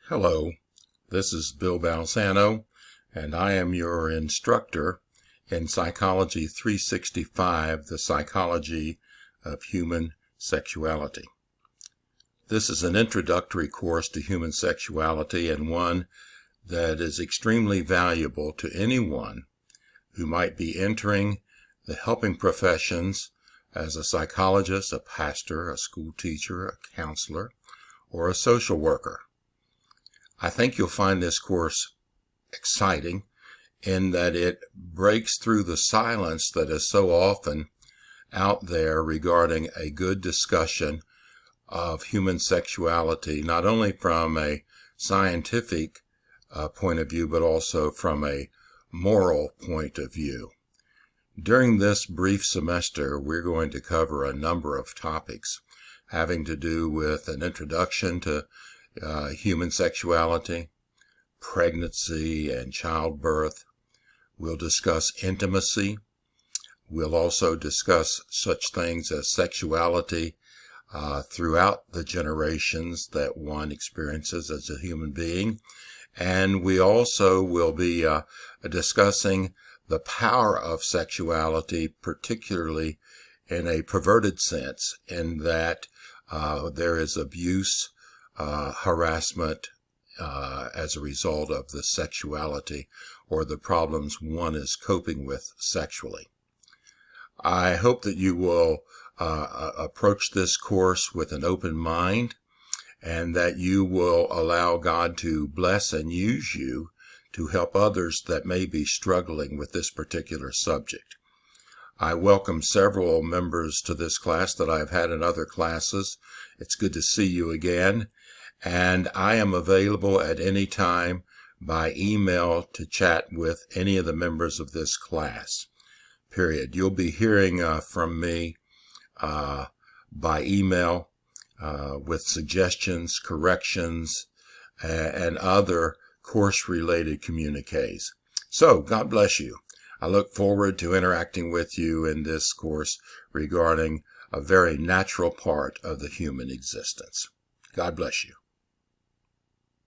Hello, this is Bill Balsano, and I am your instructor in Psychology 365, the psychology of human sexuality. This is an introductory course to human sexuality and one that is extremely valuable to anyone who might be entering the helping professions as a psychologist, a pastor, a school teacher, a counselor, or a social worker. I think you'll find this course exciting in that it breaks through the silence that is so often out there regarding a good discussion of human sexuality, not only from a scientific point of view, but also from a moral point of view. During this brief semester, we're going to cover a number of topics having to do with an introduction to human sexuality, pregnancy and childbirth. We'll discuss intimacy. We'll also discuss such things as sexuality throughout the generations that one experiences as a human being. And we also will be discussing the power of sexuality, particularly in a perverted sense, in that there is abuse, harassment as a result of the sexuality or the problems one is coping with sexually. I hope that you will approach this course with an open mind and that you will allow God to bless and use you to help others that may be struggling with this particular subject. I welcome several members to this class that I've had in other classes. It's good to see you again. And I am available at any time by email to chat with any of the members of this class, period. You'll be hearing from me by email with suggestions, corrections, and other course-related communiques. So, God bless you. I look forward to interacting with you in this course regarding a very natural part of the human existence. God bless you.